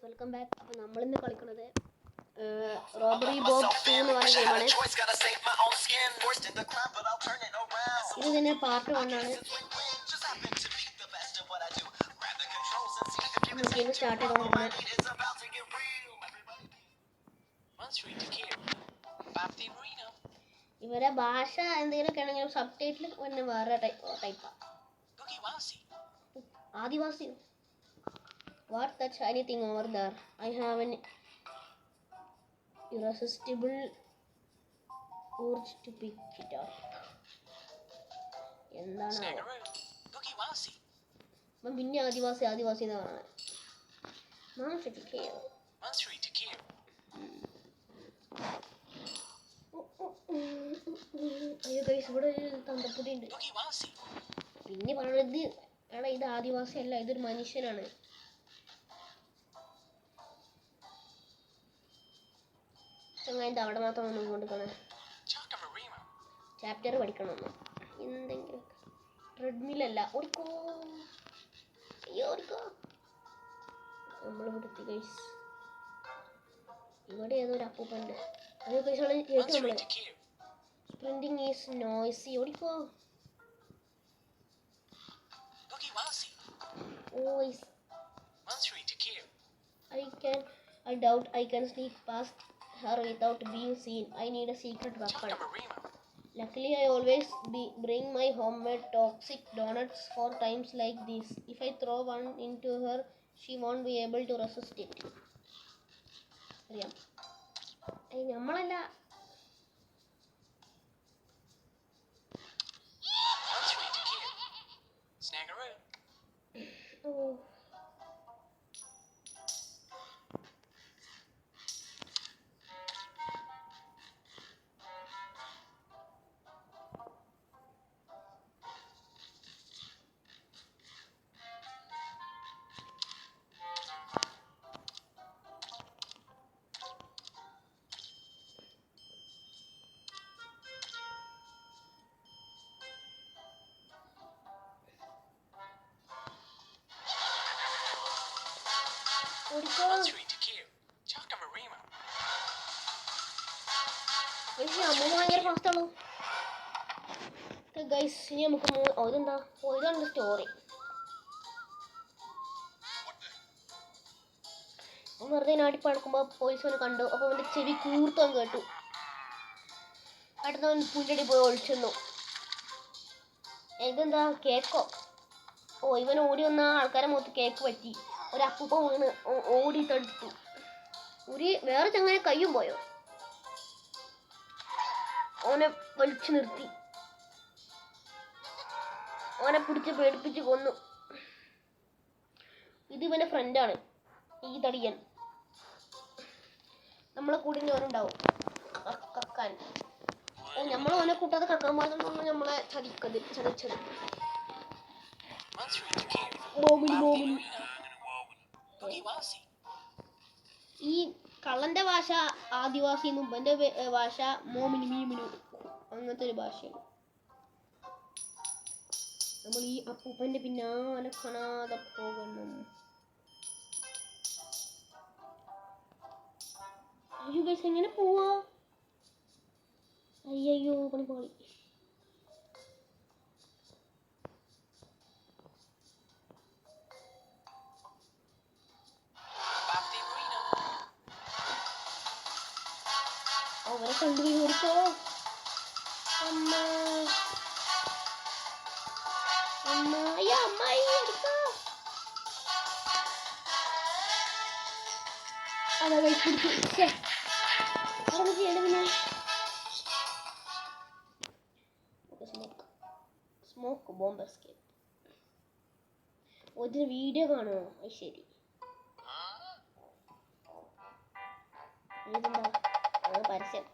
Welcome back. അപ്പോൾ നമ്മളിന്ന് കളിക്കുന്നത് റോബറി ബോബ് 2 എന്ന് പറഞ്ഞ ഗെയിമാണ്. ഇത് തന്നെ പാർട്ട് 1 ആണ്. നമുക്കിന്ന് സ്റ്റാർട്ട് ചെയ്ത് കൊടുക്കണം. ഇവരെ ഭാഷ എന്തെങ്കിലുമൊക്കെ ആണെങ്കിൽ സബ് ടൈറ്റിൽ പിന്നെ വേറെ ടൈപ്പാണ്. ആദിവാസി. What touch anything over there? I have an irresistible urge to pick it up. എന്താണ് പിന്നെ ആദിവാസി എന്ന് പറയുന്നത്? അയ്യോ ഗൈസ്, ഇവിടെ ഒരു തന്തപ്പൊടി ഉണ്ട്. പിന്നെ പറയുന്നത് എടാ, ഇത് ആദിവാസി അല്ല, ഇതൊരു മനുഷ്യനാണ്. അവിടെ മാത്രം ഒന്നും കൊണ്ടുപോകണം. ചാപ്റ്റർ പഠിക്കണമെന്ന് എന്തെങ്കിലും. ട്രെഡ്മില്ലല്ല, ഓടിക്കോ. അയ്യോ ഓടിക്കോ. നമ്മൾ വിടുത്തി ഗൈസ്. ഇവിടെ ഏതൊരു അപ്പൂപ്പുണ്ട്. അത് ഗൈസ് കേട്ടു നമ്മള്. സ്പ്രിന്റിങ് ഈസ് നോയ്സി. ഓടിക്കോ. I doubt I can sneak past her without being seen. I need a secret weapon. Luckily, I always bring my homemade toxic donuts for times like this. If I throw one into her, she won't be able to resist it. നമ്മളല്ല. Oh. Guys, ഇനി നമുക്ക് ഇതെന്താ? ഇതാണ് story. വെറുതെ നാട്ടിപ്പടക്കുമ്പോൾ പോലീസിനെ കണ്ടു. അപ്പോൾ അവൻ്റെ ചെവി കൂർത്താൻ കേട്ടു. അടുത്ത അവൻ പുല്ലടി പോയി ഒളിച്ചെന്നു. ഇതെന്താ? കേക്കോ? ഇവൻ ഓടി വന്ന ആൾക്കാരെ മുഖത്ത് കേക്ക് പറ്റി. ഒരു അപ്പൂപ്പ വീണ് ഓടി തടുത്തു. വേറെ ചങ്ങനെ കയ്യും പോയോ? ഓനെ വലിച്ചു നിർത്തി. ഓനെ പിടിച്ച് പേടിപ്പിച്ച് കൊന്നു. ഇത് ഇവന്റെ ഫ്രണ്ടാണ്, ഈ തടിയൻ. നമ്മളെ കൂടി ഓനുണ്ടാവും കക്കാൻ. നമ്മൾ ഓനെ കൂട്ടാതെ കക്കാൻ പാടുന്ന നമ്മളെ ചതിച്ചത്. ഈ കള്ളന്റെ ഭാഷ ആദിവാസി എന്നും ഇവന്റെ ഭാഷ മോമിനി മീമിനു, അങ്ങനത്തെ ഒരു ഭാഷയാണ്. നമ്മൾ ഈ അപ്പൂപ്പന്റെ പിന്നാലെ കാണാതെ പോകണം. അയ്യോ ഗൈസ്, എങ്ങനെ പോവാ? അയ്യോ പണിപോളി. അവരെ കണ്ടുപോയി ഓടിക്കോ. അമ്മായി എടുക്കോ. അതാ കഴിച്ചു. Smoke bomb escape. ഇതിന് വീഡിയോ കാണുമോ? അത് ശരി. ഇതെന്താ? പരസ്യം.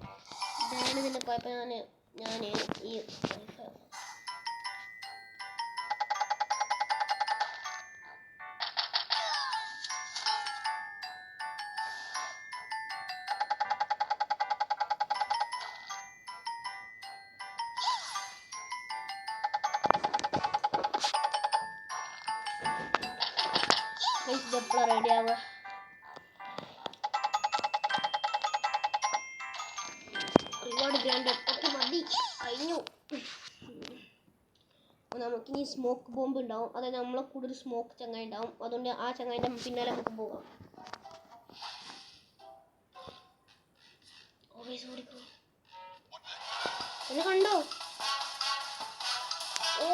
ഇതാണ് ഇതിൻ്റെ കുഴപ്പം. ഞാൻ ഈ എപ്പോഴാണ് റെഡി ആവുക? ഓക്കെ മതി കഴിഞ്ഞു. നമുക്കിനി സ്മോക്ക് ബോംബ് ഉണ്ടാവും, അതായത് നമ്മളെ കൂടെ ഒരു സ്മോക്ക് ചങ്ങായി ഉണ്ടാവും. അതുകൊണ്ട് ആ ചങ്ങായിൻ്റെ പിന്നാലെ നമുക്ക് പോകാം. എന്നെ കണ്ടോ? ഓ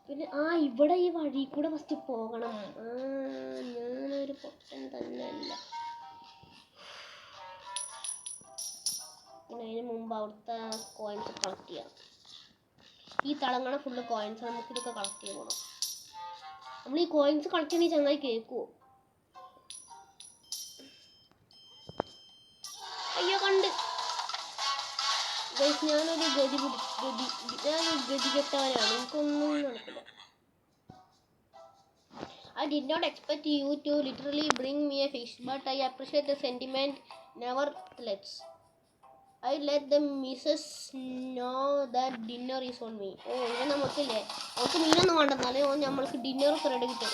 പിന്നെ ഇവിടെ ഈ വഴി കൂടെ ഫസ്റ്റ് പോകണം. ഞാനൊരു പൊട്ടൻ തന്നെയല്ല. പിന്നെ അതിന് മുമ്പ് അവിടുത്തെ കോയിൻസ് കളക്ട് ചെയ്യാം. ഈ തളങ്ങണ ഫുള്ള് കോയിൻസ്, നമുക്കിതൊക്കെ കളക്ട് ചെയ്ത് പോകണം. നമ്മൾ ഈ കോയിൻസ് കളക്ട് ചെയ്യണ ചങ്ങായി കേൾക്കുമോ? അയ്യോ കണ്ട് ഞാനൊരു ഗതികെട്ടവനാണ്, എനിക്കൊന്നും നടക്കില്ല. I did not expect you to literally bring me a fish, but I appreciate the sentiment nevertheless. I let the missus know that dinner is on me. ഇവൻ നമുക്കില്ലേ, നമുക്ക് മീനൊന്നും വേണ്ടെന്നാലേ നമ്മൾക്ക് ഡിന്നർ റെഡി കിട്ടും.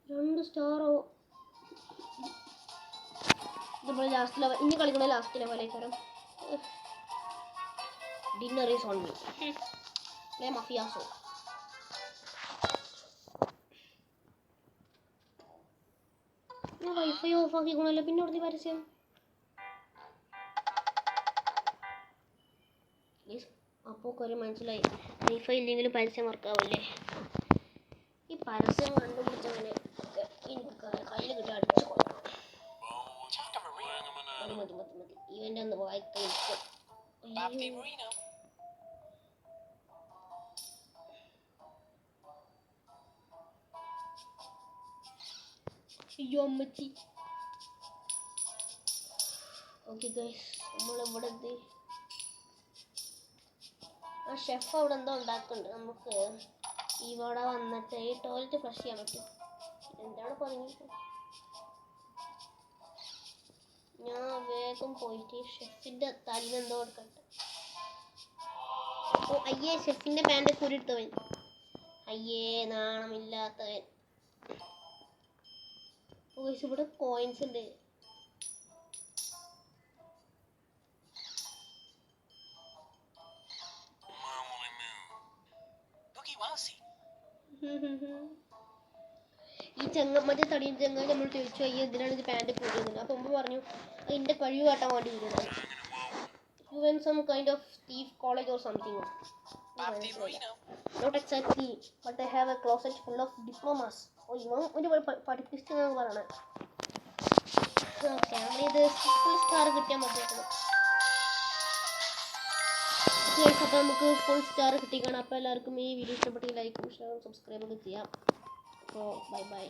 2 സ്റ്റാറോ? നമ്മൾ ലാസ്റ്റ് ലെവൽ, ഇനി കളിക്കണ last ലെവലേക്കാരം. Dinner is on me. Play മഫിയാസോ. ഞാൻ വൈഫൈ ഓഫ് ആക്കിക്കണല്ലോ, പിന്നെ ഇവിടുന്ന് പരസ്യം. അപ്പോൾ ഒരു മനസ്സിലായി, വൈഫൈ ഇല്ലെങ്കിലും പരസ്യം വർക്കാവില്ലേ. ഈ പരസ്യം കണ്ടുപിടിച്ചവനെ എനിക്ക് കയ്യിൽ കിട്ടാൻ അടിച്ചു കൊള്ളണം. മതി ഇവൻ്റെ ഒന്ന് വായിക്കും. അയ്യോ അമ്മച്ചി. ഓക്കെ ഗൈസ്, നമ്മളിവിടെ എത്തി. ആ ഷെഫ് അവിടെ എന്തോ ഉണ്ടാക്കുന്നുണ്ട്. നമുക്ക് ഇവിടെ വന്നിട്ട് ഈ ടോയ്ലറ്റ് ഫ്ലഷ് ചെയ്യാൻ പറ്റും. എന്താണ് പറഞ്ഞത്? ഞാൻ വേഗം പോയിട്ട് ഷെഫിൻ്റെ തലിന് എന്തോ കൊടുക്കട്ടെ. ഓ അയ്യേ, ഷെഫിൻ്റെ പാൻറ് കൂരിട്ടവൻ. അയ്യേ നാണമില്ലാത്തവൻ. ഇവിടെ കോയിൻസ് ഉണ്ട്. ഈ മറ്റേ തടിയും ചെങ്ങായി നമ്മൾ ചോദിച്ചു അയ്യോ എന്തിനാണ് ഇത് പാൻറ് കൂടിയത്. അപ്പോൾ മുമ്പ് പറഞ്ഞു അതിൻ്റെ കഴിവ് കാട്ടാൻ വേണ്ടി വരുന്നത്. You went some kind of thief college or something. Not exactly, but I have a closet full of diplomas. ഇവൻ ഒരു പഠിപ്പിച്ചെന്നാണ് പറയണത്. ഇത് ഫുൾ സ്റ്റാർ കിട്ടിയാൽ മതിയാക്കണം. അപ്പോൾ നമുക്ക് ഫുൾ സ്റ്റാർ കിട്ടിക്കണം. അപ്പോൾ എല്ലാവർക്കും ഈ വീഡിയോ ഇഷ്ടപ്പെട്ടെങ്കിൽ ലൈക്കും ഷെയറും സബ്സ്ക്രൈബൊക്കെ ചെയ്യാം. അപ്പോൾ ബൈ.